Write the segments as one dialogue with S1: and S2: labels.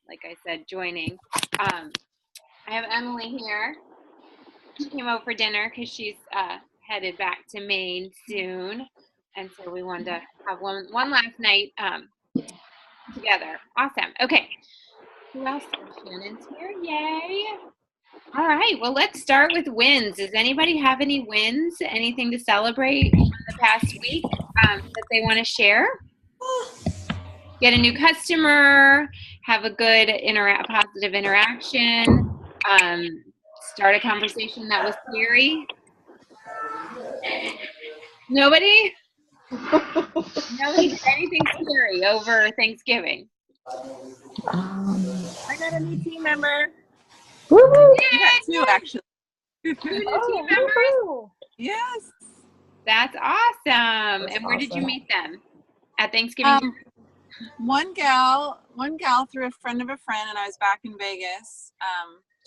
S1: like I said, joining. I have Emily here. She came over for dinner because she's headed back to Maine soon, and so we wanted to have one last night together. Awesome. Okay. Who else? Shannon's here. Yay. All right. Well, let's start with wins. Does anybody have any wins? Anything to celebrate in the past week that they want to share? Get a new customer, have a good positive interaction, start a conversation that was scary. Nobody? Nobody did anything scary over Thanksgiving.
S2: I got a new team member.
S3: Woo-hoo.
S2: I got two, actually.
S1: Two new team members?
S2: Yes.
S1: That's awesome.
S3: That's
S1: and where did you
S3: awesome.
S1: meet them? At Thanksgiving?
S2: One gal through a friend of a friend, and I was back in Vegas.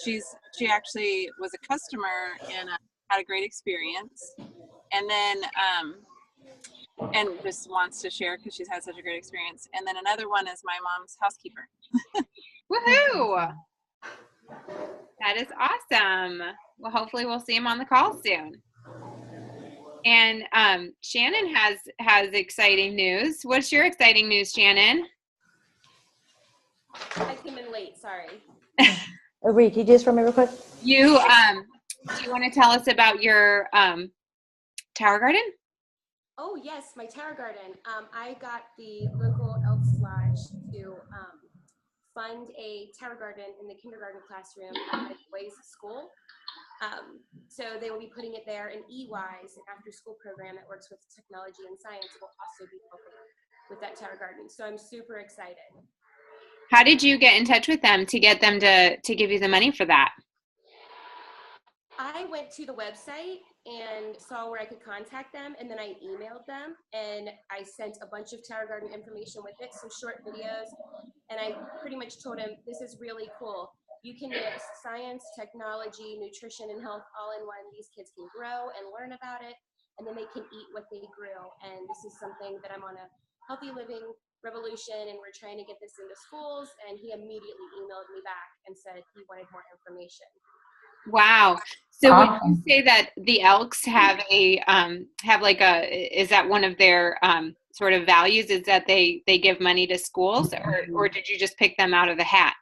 S2: She actually was a customer and had a great experience, and then and just wants to share because she's had such a great experience. And then another one is my mom's housekeeper.
S1: Woohoo! That is awesome. Well, hopefully we'll see him on the call soon. And Shannon has exciting news. What's your exciting news, Shannon?
S4: I came in late, sorry.
S3: Reed, can you do this for me real quick?
S1: You do you want to tell us about your Tower Garden?
S4: Oh yes, my Tower Garden. I got the local Elks Lodge to fund a Tower Garden in the kindergarten classroom at my boys' school. So they will be putting it there, and EYs, an after-school program that works with technology and science, will also be helping with that Tower Garden. So I'm super excited.
S1: How did you get in touch with them to get them to give you the money for that?
S4: I went to the website and saw where I could contact them, and then I emailed them, and I sent a bunch of Tower Garden information with it, some short videos, and I pretty much told them, this is really cool. You can mix science, technology, nutrition, and health all in one. These kids can grow and learn about it, and then they can eat what they grew. And this is something that I'm on a healthy living revolution, and we're trying to get this into schools. And he immediately emailed me back and said he wanted more information.
S1: Wow. So would you say that the Elks have is that one of their sort of values, is that they give money to schools, or did you just pick them out of the hat?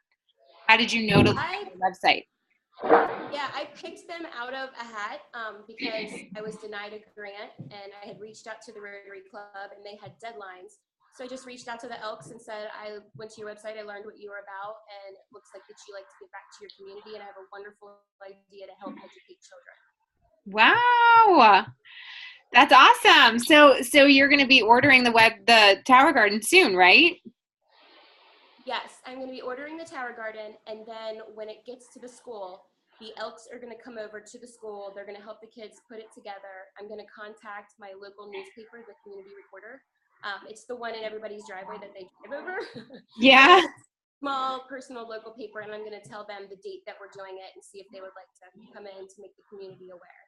S1: How did you know to look at the website?
S4: Yeah, I picked them out of a hat because I was denied a grant, and I had reached out to the Rotary Club, and they had deadlines. So I just reached out to the Elks and said, I went to your website, I learned what you were about, and it looks like that you like to give back to your community, and I have a wonderful idea to help educate children.
S1: Wow. That's awesome. So you're going to be ordering the Tower Garden soon, right?
S4: Yes, I'm going to be ordering the Tower Garden, and then when it gets to the school, the Elks are going to come over to the school. They're going to help the kids put it together. I'm going to contact my local newspaper, the Community Reporter. It's the one in everybody's driveway that they drive over.
S1: Yeah.
S4: Small, personal, local paper, and I'm going to tell them the date that we're doing it and see if they would like to come in to make the community aware.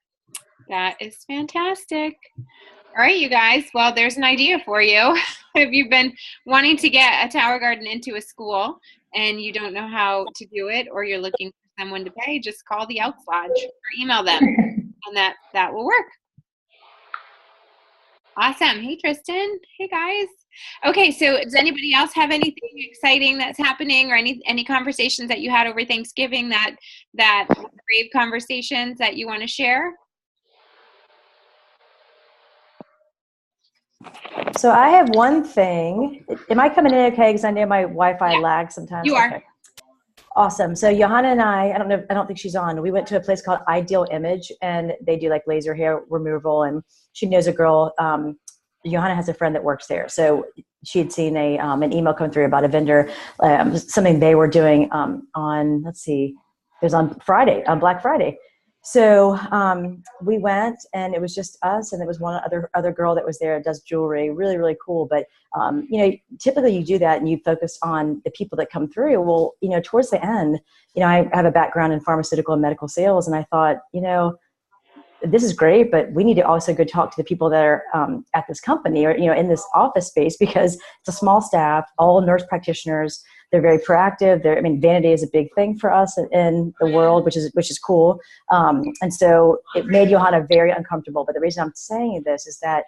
S1: That is fantastic. All right, you guys. Well, there's an idea for you. If you've been wanting to get a Tower Garden into a school and you don't know how to do it, or you're looking for someone to pay, just call the Elks Lodge or email them, and that will work. Awesome. Hey, Tristan. Hey, guys. Okay, so does anybody else have anything exciting that's happening, or any conversations that you had over Thanksgiving that brave conversations that you want to share?
S3: So I have one thing. Am I coming in okay? Because I know my Wi-Fi lags sometimes.
S1: You are.
S3: Okay. Awesome. So Johanna and I don't think she's on. We went to a place called Ideal Image, and they do like laser hair removal. And she knows a girl. Johanna has a friend that works there. So she had seen an email come through about a vendor, something they were doing on, let's see, it was on Friday, on Black Friday. So we went, and it was just us, and there was one other girl that was there that does jewelry, really, really cool. But, typically you do that and you focus on the people that come through. Well, towards the end, I have a background in pharmaceutical and medical sales, and I thought, this is great, but we need to also go talk to the people that are at this company or, in this office space, because it's a small staff, all nurse practitioners. They're very proactive. I mean, vanity is a big thing for us in the world, which is cool. And so it made Johanna very uncomfortable. But the reason I'm saying this is that,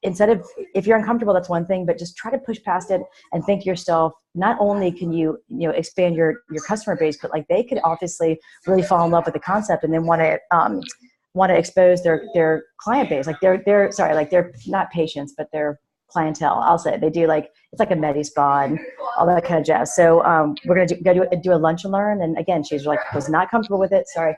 S3: instead of, if you're uncomfortable, that's one thing, but just try to push past it and think to yourself, not only can you expand your customer base, but like they could obviously really fall in love with the concept and then want to expose their client base. Like they're not patients, but they're clientele. I'll say they do it's like a med spa and all that kind of jazz. So we're going to do a lunch and learn. And again, she's was not comfortable with it. Sorry,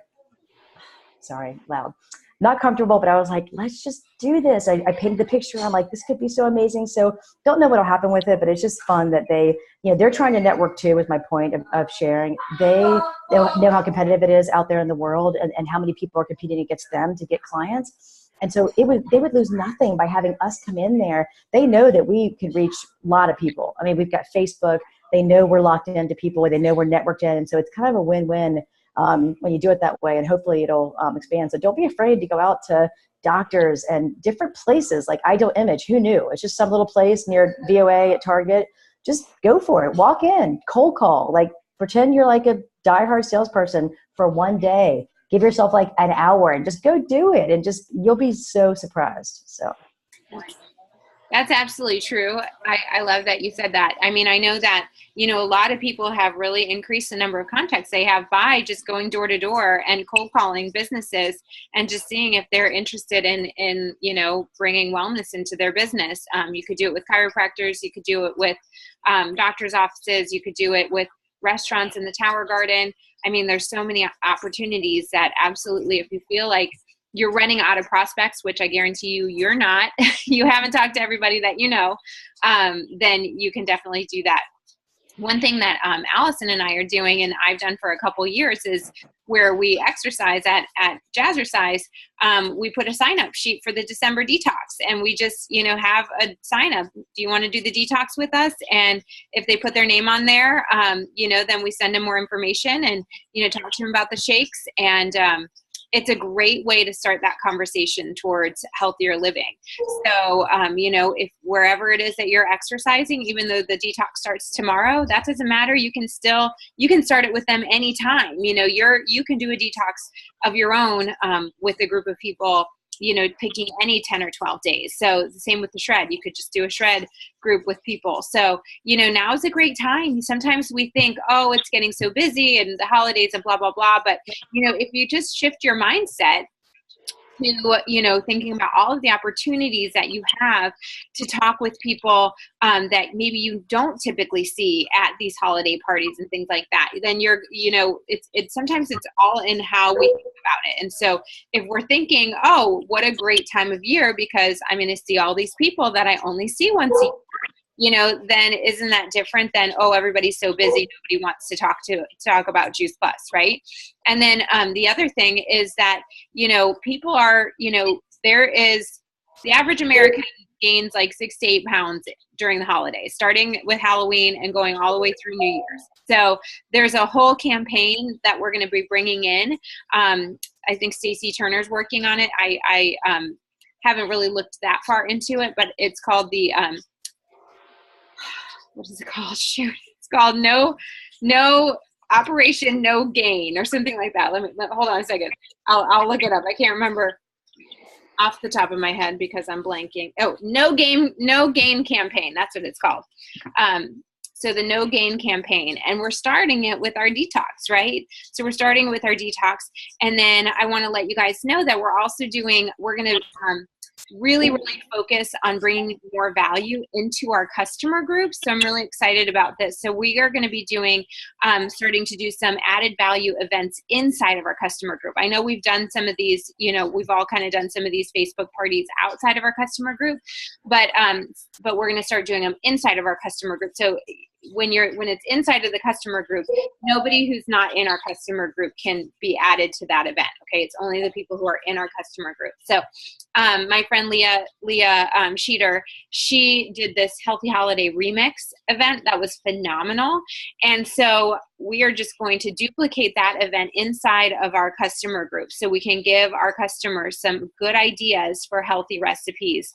S3: loud. Not comfortable, but I was like, let's just do this. I painted the picture. I'm like, this could be so amazing. So don't know what'll happen with it, but it's just fun that they're trying to network too, is my point of sharing. They know how competitive it is out there in the world and how many people are competing against them to get clients. And so they would lose nothing by having us come in there. They know that we could reach a lot of people. I mean, we've got Facebook. They know we're locked into people. They know we're networked in. And so it's kind of a win-win when you do it that way, and hopefully it'll expand. So don't be afraid to go out to doctors and different places like Ideal Image. Who knew? It's just some little place near VOA at Target. Just go for it. Walk in, cold call, pretend you're like a diehard salesperson for one day. Give yourself an hour and just go do it. And you'll be so surprised. So.
S1: That's absolutely true. I love that you said that. I mean, I know that, a lot of people have really increased the number of contacts they have by just going door to door and cold calling businesses and just seeing if they're interested in bringing wellness into their business. You could do it with chiropractors. You could do it with doctor's offices. You could do it with restaurants in the Tower Garden. I mean, there's so many opportunities that absolutely, if you feel like you're running out of prospects, which I guarantee you're not, you haven't talked to everybody that then you can definitely do that. One thing that Allison and I are doing, and I've done for a couple years, is where we exercise at Jazzercise. We put a sign-up sheet for the December detox, and we just, have a sign-up. Do you want to do the detox with us? And if they put their name on there, then we send them more information and, talk to them about the shakes. And it's a great way to start that conversation towards healthier living. So, if wherever it is that you're exercising, even though the detox starts tomorrow, that doesn't matter. You can start it with them anytime. You can do a detox of your own with a group of people, picking any 10 or 12 days. So the same with the shred. You could just do a shred group with people. So, now is a great time. Sometimes we think, oh, it's getting so busy and the holidays and blah, blah, blah. But, if you just shift your mindset to, thinking about all of the opportunities that you have to talk with people that maybe you don't typically see at these holiday parties and things like that, then you're, sometimes it's all in how we think about it. And so if we're thinking, oh, what a great time of year because I'm going to see all these people that I only see once a year, then isn't that different than, oh, everybody's so busy, nobody wants to talk about Juice Plus, right? And then the other thing is that, people are, there is, the average American gains 6 to 8 pounds during the holidays, starting with Halloween and going all the way through New Year's. So there's a whole campaign that we're going to be bringing in. I think Stacey Turner's working on it. I haven't really looked that far into it, but it's called the, what is it called? Shoot. It's called No Operation No Gain or something like that. Hold on a second. I'll look it up. I can't remember off the top of my head because I'm blanking. Oh, No Gain campaign. That's what it's called. So the No Gain campaign, and we're starting it with our detox, right? So we're starting with our detox. And then I want to let you guys know that we're going to really, really focus on bringing more value into our customer groups. So I'm really excited about this. So we are going to be starting to do some added value events inside of our customer group. I know we've done some of these, we've all kind of done some of these Facebook parties outside of our customer group, but we're going to start doing them inside of our customer group. So when it's inside of the customer group, nobody who's not in our customer group can be added to that event. Okay. It's only the people who are in our customer group. So, my friend Leah Sheeter, she did this Healthy Holiday Remix event that was phenomenal. And so we are just going to duplicate that event inside of our customer group so we can give our customers some good ideas for healthy recipes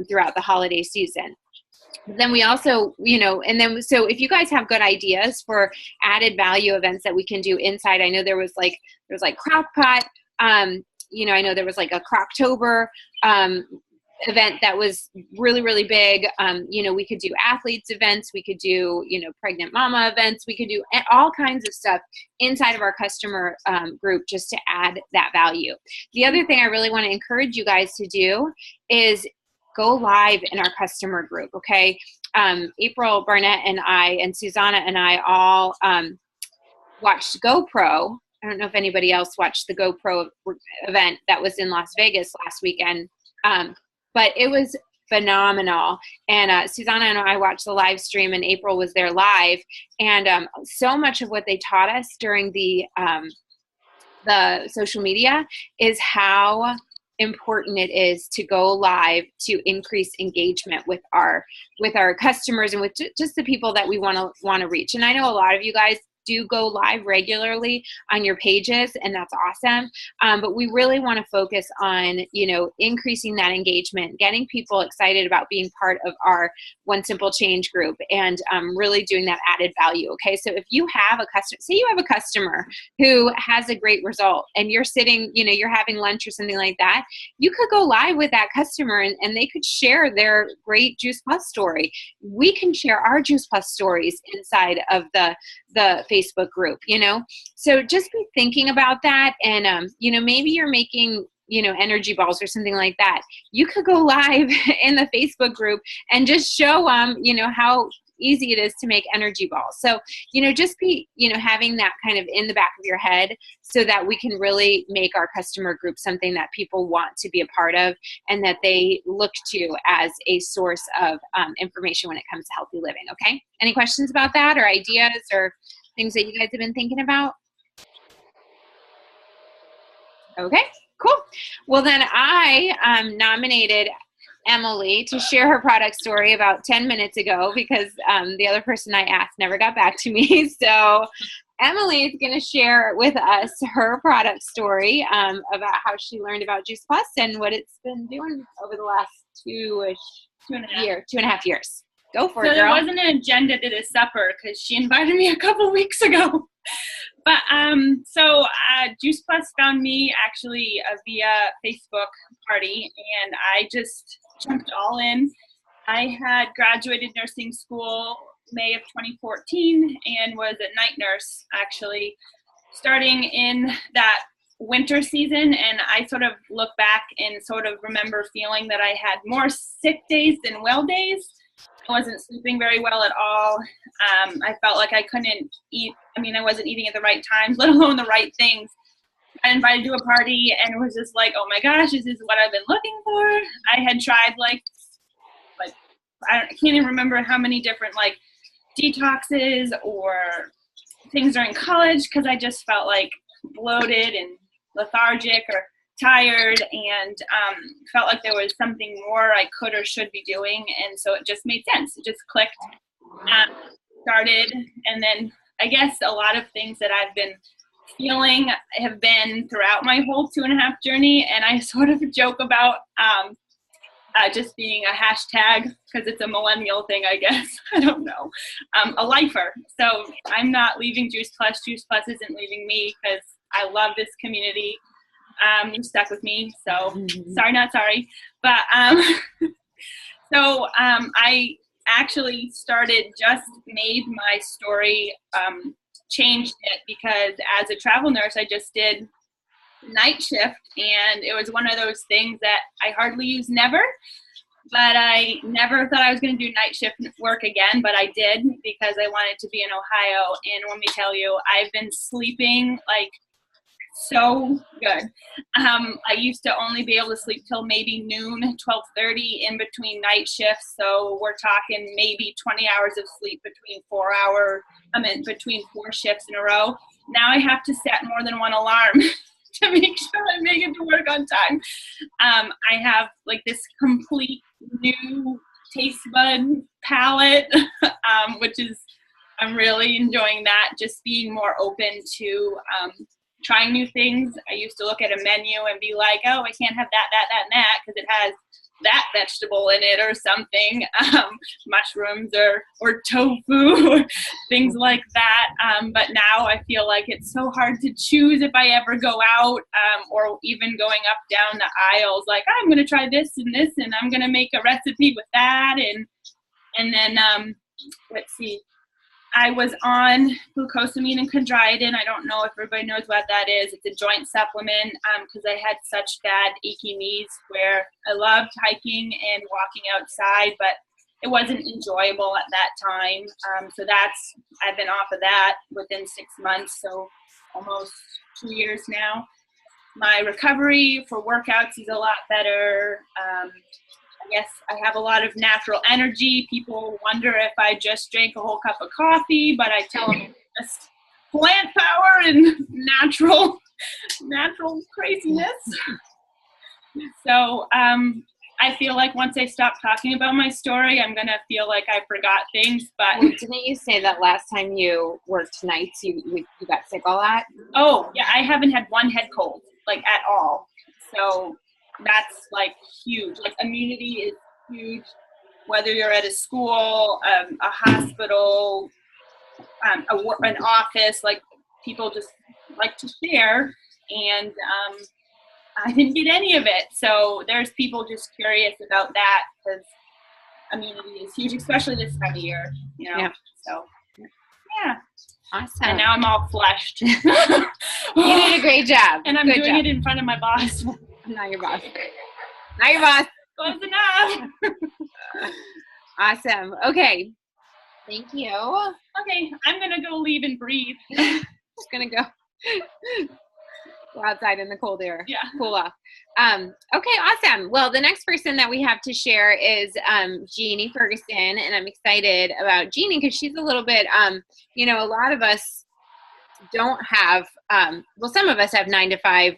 S1: throughout the holiday season. then we also, so if you guys have good ideas for added value events that we can do inside, I know there was like crock pot, I know there was like a Crocktober event that was really, really big. We could do athletes events, we could do, pregnant mama events, we could do all kinds of stuff inside of our customer group just to add that value. The other thing I really want to encourage you guys to do is go live in our customer group, okay? April Barnett and I and Susanna and I all watched GoPro. I don't know if anybody else watched the GoPro event that was in Las Vegas last weekend, but it was phenomenal. And Susanna and I watched the live stream, and April was there live. And so much of what they taught us during the social media is how important it is to go live to increase engagement with our customers and with just the people that we want to reach. And I know a lot of you guys do go live regularly on your pages, and that's awesome. But we really want to focus on, increasing that engagement, getting people excited about being part of our One Simple Change group, and really doing that added value. Okay. So if you have a customer, say you have a customer who has a great result and you're sitting, you're having lunch or something like that, you could go live with that customer and they could share their great Juice Plus story. We can share our Juice Plus stories inside of the Facebook group, so just be thinking about that. And, maybe you're making, energy balls or something like that. You could go live in the Facebook group and just show them, how easy it is to make energy balls. So, just be, having that kind of in the back of your head so that we can really make our customer group something that people want to be a part of and that they look to as a source of information when it comes to healthy living. Okay. Any questions about that or ideas or things that you guys have been thinking about? Okay, cool. Well, then I nominated Emily to share her product story about 10 minutes ago because the other person I asked never got back to me. So Emily is going to share with us her product story about how she learned about Juice Plus and what it's been doing over the last two and a half years. Go for it, girl.
S5: So there wasn't an agenda to this supper because she invited me a couple weeks ago. But Juice Plus found me actually via Facebook party, and I just jumped all in. I had graduated nursing school May of 2014 and was a night nurse actually starting in that winter season, and I sort of look back and sort of remember feeling that I had more sick days than well days. I wasn't sleeping very well at all. I felt like I couldn't eat. I wasn't eating at the right times, let alone the right things. I invited to a party and it was just like, oh my gosh, this is what I've been looking for. I had tried I can't even remember how many different detoxes or things during college because I just felt like bloated and lethargic or tired and felt like there was something more I could or should be doing, and so it just made sense. It just clicked, started, and then I guess a lot of things that I've been feeling have been throughout my whole 2.5 journey, and I sort of joke about just being a hashtag because it's a millennial thing, I guess. I don't know. A lifer. So I'm not leaving Juice Plus. Juice Plus isn't leaving me because I love this community. You stuck with me, so sorry, not sorry. But I actually made my story, changed it because as a travel nurse, I just did night shift, and it was one of those things that I hardly use never, but I never thought I was going to do night shift work again, but I did because I wanted to be in Ohio, and let me tell you, I've been sleeping so good. I used to only be able to sleep till maybe noon, 12:30 in between night shifts. So we're talking maybe 20 hours of sleep between 4 shifts in a row. Now I have to set more than one alarm to make sure I make it to work on time. I have this complete new taste bud palette, which is, I'm really enjoying that, just being more open to trying new things. I used to look at a menu and be like, oh, I can't have that, and that, because it has that vegetable in it or something, mushrooms or tofu or things like that. But now I feel like it's so hard to choose if I ever go out, or even going up down the aisles, like I'm going to try this and I'm going to make a recipe with that. And then, let's see, I was on glucosamine and chondroitin. I don't know if everybody knows what that is. It's a joint supplement, because I had such bad achy knees where I loved hiking and walking outside, but it wasn't enjoyable at that time. So I've been off of that within 6 months, so almost 2 years now. My recovery for workouts is a lot better. I guess I have a lot of natural energy. People wonder if I just drank a whole cup of coffee, but I tell them it's just plant power and natural craziness. So I feel like once I stop talking about my story, I'm going to feel like I forgot things. But
S1: well, didn't you say that last time you worked nights, you got sick a lot?
S5: Oh, yeah, I haven't had one head cold, like at all. So that's like huge. Like immunity is huge, whether you're at a school, a hospital, an office. Like people just like to share, and I didn't get any of it. So there's people just curious about that, because immunity is huge, especially this time of year.
S1: Yeah.
S5: So yeah.
S1: Awesome.
S5: And now I'm all flushed.
S1: You did a great job.
S5: And I'm
S1: Good
S5: doing
S1: job.
S5: it in front of my boss.
S1: I'm not your boss. Not your boss.
S5: Close enough.
S1: Awesome. Okay. Thank you.
S5: Okay, I'm gonna go leave and breathe.
S1: Just gonna go outside in the cold air.
S5: Yeah.
S1: Cool off. Okay, awesome. Well, the next person that we have to share is Jeannie Ferguson, and I'm excited about Jeannie because she's a little bit, a lot of us don't have, some of us have 9 to 5,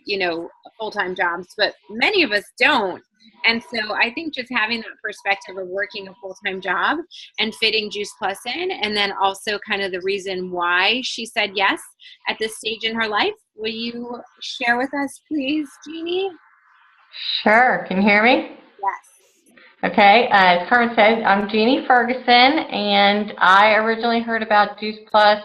S1: full-time jobs, but many of us don't. And so I think just having that perspective of working a full-time job and fitting Juice Plus in, and then also kind of the reason why she said yes at this stage in her life. Will you share with us, please, Jeannie?
S6: Sure. Can you hear me?
S1: Yes.
S6: Okay. As Carmen said, I'm Jeannie Ferguson, and I originally heard about Juice Plus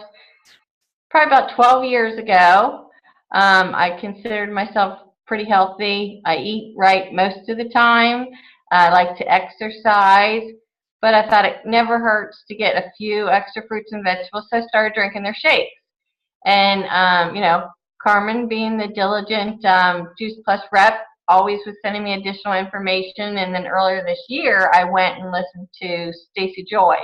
S6: probably about 12 years ago. I considered myself pretty healthy. I eat right most of the time. I like to exercise, but I thought it never hurts to get a few extra fruits and vegetables, so I started drinking their shakes. And, Carmen, being the diligent Juice Plus rep, always was sending me additional information. And then earlier this year, I went and listened to Stacey Joy.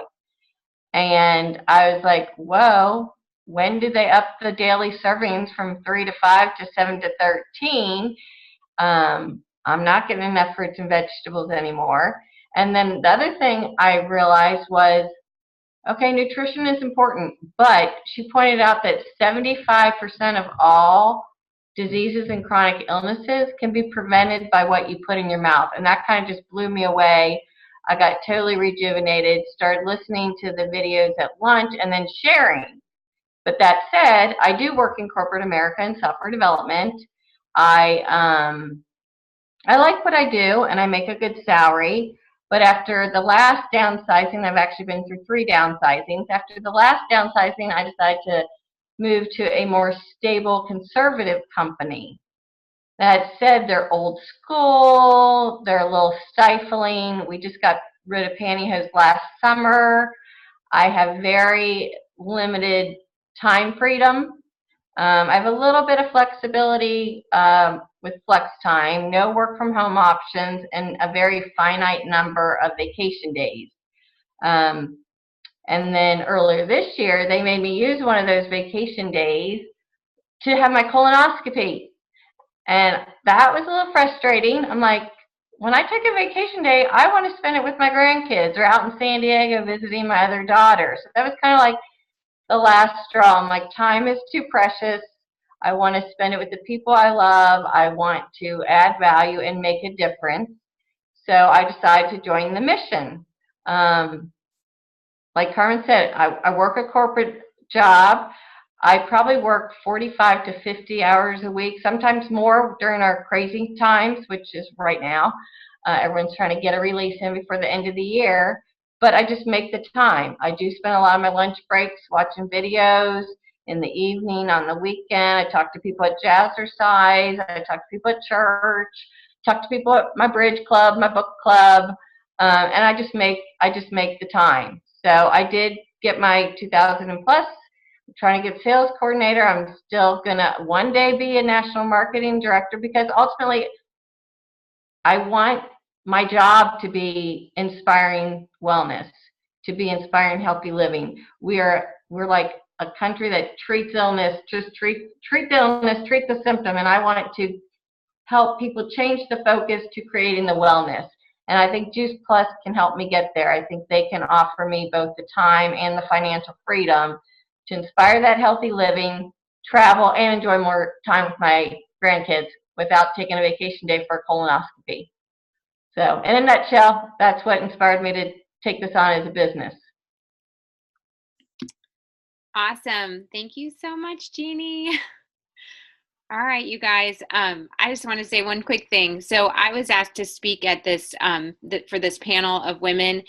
S6: And I was like, whoa, when did they up the daily servings from 3 to 5 to 7 to 13? I'm not getting enough fruits and vegetables anymore. And then the other thing I realized was, okay, nutrition is important, but she pointed out that 75% of all diseases and chronic illnesses can be prevented by what you put in your mouth. And that kind of just blew me away. I got totally rejuvenated, started listening to the videos at lunch and then sharing. But that said, I do work in corporate America in software development. I like what I do, and I make a good salary. But after the last downsizing, I've actually been through 3 downsizings. After the last downsizing, I decided to move to a more stable, conservative company. That said, they're old school, they're a little stifling. We just got rid of pantyhose last summer. I have very limited time freedom. I have a little bit of flexibility with flex time, no work from home options, and a very finite number of vacation days. And then earlier this year, they made me use one of those vacation days to have my colonoscopy. And that was a little frustrating. I'm like, when I take a vacation day, I want to spend it with my grandkids or out in San Diego visiting my other daughter. So that was kind of like the last straw. I'm like, time is too precious. I want to spend it with the people I love. I want to add value and make a difference. So I decided to join the mission. Like Carmen said, I work a corporate job. I probably work 45 to 50 hours a week, sometimes more during our crazy times, which is right now. Everyone's trying to get a release in before the end of the year, but I just make the time. I do spend a lot of my lunch breaks watching videos in the evening, on the weekend. I talk to people at jazzercise. I talk to people at church. Talk to people at my bridge club, my book club, and I just make the time. So I did get my 2000 and plus. I'm trying to get sales coordinator. I'm still gonna one day be a national marketing director, because ultimately I want my job to be inspiring wellness, to be inspiring healthy living. We're like a country that treats illness, just treat the illness, treat the symptom, and I want it to help people change the focus to creating the wellness. And I think Juice Plus can help me get there. I think they can offer me both the time and the financial freedom to inspire that healthy living, travel, and enjoy more time with my grandkids without taking a vacation day for a colonoscopy. So in a nutshell, that's what inspired me to take this on as a business.
S1: Awesome. Thank you so much, Jeannie. All right, you guys. I just want to say one quick thing. So I was asked to speak at this for this panel of women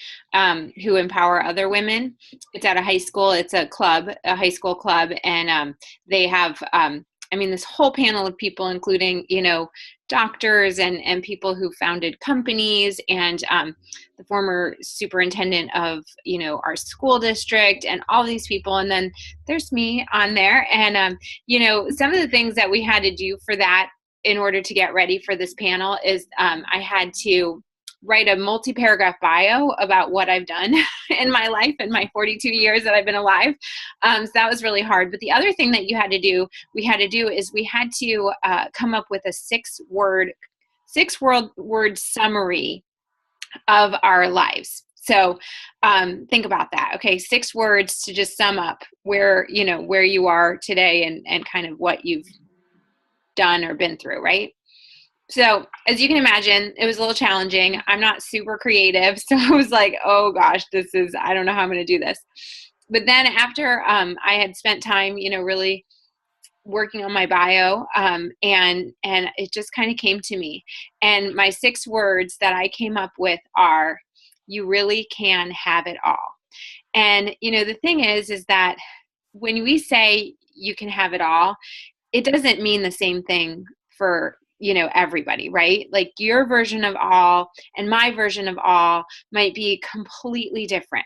S1: who empower other women. It's at a high school. It's a club, a high school club, and they have. I mean, this whole panel of people, including, doctors and people who founded companies, and the former superintendent of, our school district, and all these people. And then there's me on there. And, some of the things that we had to do for that in order to get ready for this panel is I had to write a multi-paragraph bio about what I've done in my life in my 42 years that I've been alive. So that was really hard. But the other thing that we had to do is we had to come up with a six word summary of our lives. So think about that. Okay, 6 words to just sum up where you are today and kind of what you've done or been through, right? So as you can imagine, it was a little challenging. I'm not super creative. So I was like, oh gosh, I don't know how I'm going to do this. But then after I had spent time, really working on my bio, and it just kind of came to me. And my 6 words that I came up with are, you really can have it all. And, the thing is that when we say you can have it all, it doesn't mean the same thing for everybody, right? Like your version of all and my version of all might be completely different,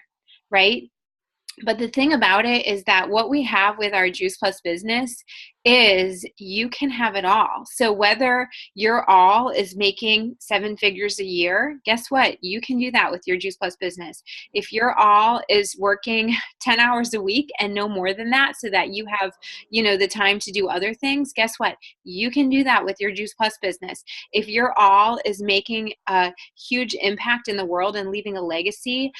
S1: right? But the thing about it is that what we have with our Juice Plus business is you can have it all. So whether your all is making 7 figures a year, guess what? You can do that with your Juice Plus business. If your all is working 10 hours a week and no more than that, so that you have, the time to do other things, guess what? You can do that with your Juice Plus business. If your all is making a huge impact in the world and leaving a legacy,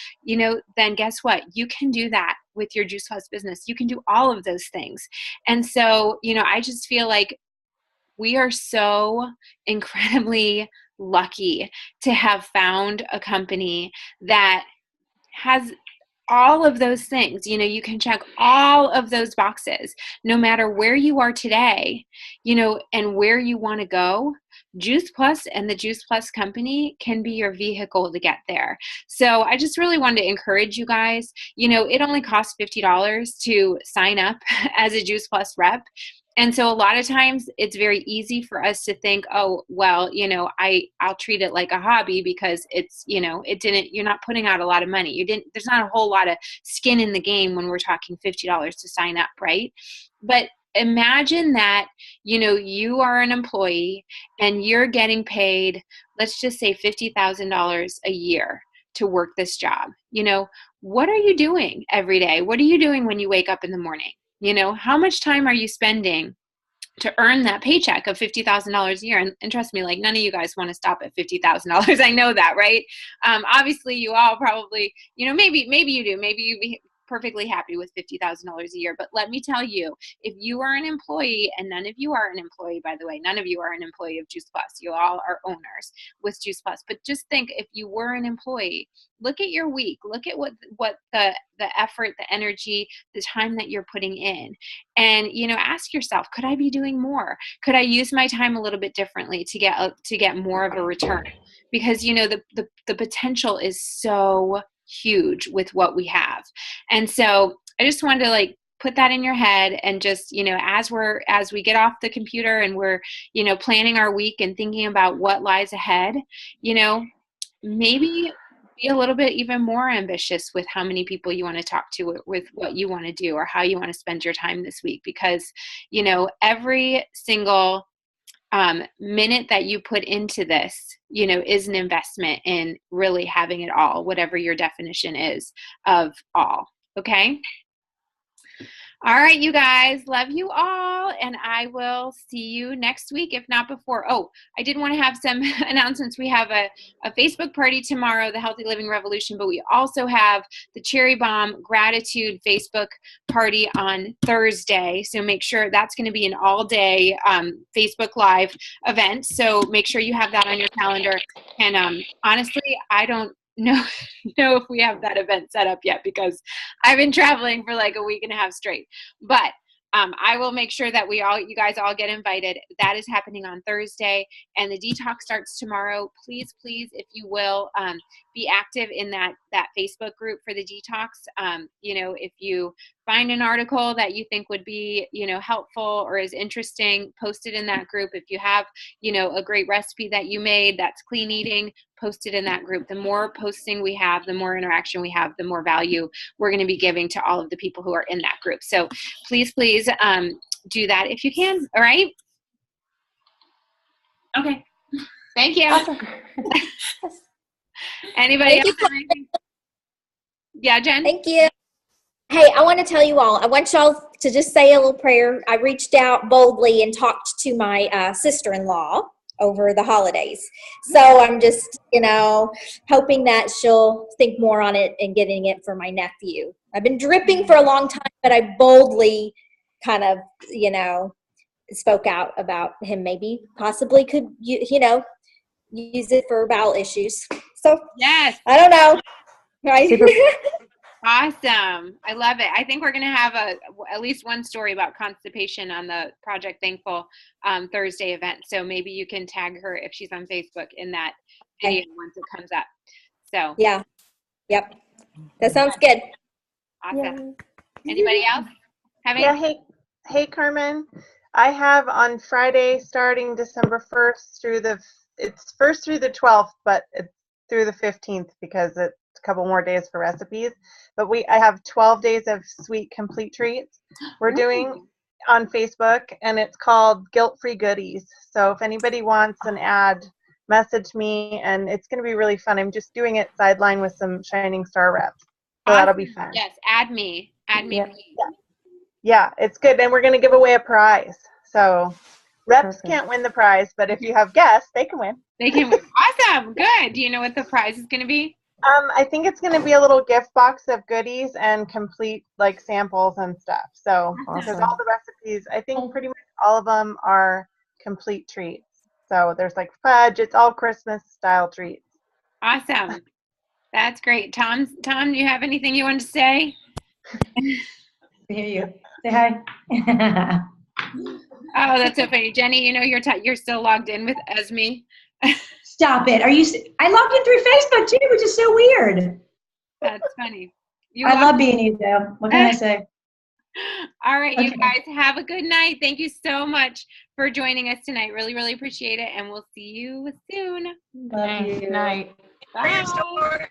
S1: then guess what? You can do that with your Juice Plus business. You can do all of those things. And so, I just feel like we are so incredibly lucky to have found a company that has all of those things. You can check all of those boxes, no matter where you are today, and where you want to go. Juice Plus and the Juice Plus company can be your vehicle to get there. So I just really wanted to encourage you guys. It only costs $50 to sign up as a Juice Plus rep. And so a lot of times it's very easy for us to think, oh, well, I'll treat it like a hobby because it's, you're not putting out a lot of money. There's not a whole lot of skin in the game when we're talking $50 to sign up, right? But imagine that, you are an employee and you're getting paid, let's just say $50,000 a year to work this job. What are you doing every day? What are you doing when you wake up in the morning? How much time are you spending to earn that paycheck of $50,000 a year? And trust me, like none of you guys want to stop at $50,000. I know that, right? Obviously you all probably, maybe you do. Maybe you perfectly happy with $50,000 a year. But let me tell you, if you are an employee, and none of you are an employee, by the way, none of you are an employee of Juice Plus. You all are owners with Juice Plus. But just think, if you were an employee, look at your week. Look at what the effort, the energy, the time that you're putting in. And, ask yourself, could I be doing more? Could I use my time a little bit differently to get more of a return? Because, the potential is so huge with what we have. And so I just wanted to put that in your head, and just, as we get off the computer and we're, planning our week and thinking about what lies ahead, maybe be a little bit even more ambitious with how many people you want to talk to, with what you want to do, or how you want to spend your time this week. Because, every single minute that you put into this, is an investment in really having it all, whatever your definition is of all. Okay. All right, you guys, love you all, and I will see you next week, if not before. Oh, I did want to have some announcements. We have a Facebook party tomorrow, the Healthy Living Revolution, but we also have the Cherry Bomb Gratitude Facebook party on Thursday. So make sure that's going to be an all-day Facebook Live event. So make sure you have that on your calendar. And honestly, I don't know if we have that event set up yet, because I've been traveling for a week and a half straight. But I will make sure that you guys all get invited. That is happening on Thursday, and the detox starts tomorrow. Please, if you will, be active in that Facebook group for the detox. If you find an article that you think would be, helpful or is interesting, post it in that group. If you have, a great recipe that you made that's clean eating, post it in that group. The more posting we have, the more interaction we have, the more value we're going to be giving to all of the people who are in that group. So please do that if you can. All right.
S5: Okay.
S1: Thank you.
S3: Awesome.
S1: Anybody else? Yeah, Jen?
S7: Thank you. Hey, I want to tell you all, I want y'all to just say a little prayer. I reached out boldly and talked to my sister-in-law over the holidays. So I'm just, hoping that she'll think more on it and getting it for my nephew. I've been dripping for a long time, but I boldly kind of, spoke out about him maybe possibly could, use it for bowel issues. So
S1: Yes.
S7: I don't know. Right.
S1: Awesome. I love it. I think we're going to have at least one story about constipation on the Project Thankful Thursday event. So maybe you can tag her if she's on Facebook in that video once it comes up. So
S7: yeah. Yep. That sounds good.
S1: Awesome. Anybody else?
S8: Hey, Carmen. I have on Friday, starting December 1st it's 1st through the 12th, but it's through the 15th because it's a couple more days for recipes. But I have 12 days of sweet complete treats we're doing on Facebook, and it's called Guilt-Free Goodies. So if anybody wants an ad, message me, and it's going to be really fun. I'm just doing it sideline with some Shining Star reps. So that'll be fun.
S1: Yes, add me.
S3: Yeah.
S8: Yeah, it's good. And we're going to give away a prize. So reps can't win the prize, but if you have guests, they can win.
S1: They can win. Awesome. Good. Do you know what the prize is going to be?
S8: I think it's going to be a little gift box of goodies and complete samples and stuff. So because all the recipes, I think pretty much all of them are complete treats. So there's fudge. It's all Christmas style treats.
S1: Awesome. That's great. Tom, do you have anything you want to say?
S3: I hear you. Say hi.
S1: Oh, that's so funny. Jenny, you're still logged in with Esme.
S9: Stop it. I logged in through Facebook too, which is so weird.
S1: That's funny.
S9: I love being you though. What can I say?
S1: All right, you guys have a good night. Thank you so much for joining us tonight. Really, really appreciate it. And we'll see you soon.
S3: Love you.
S6: Night.
S1: Bye.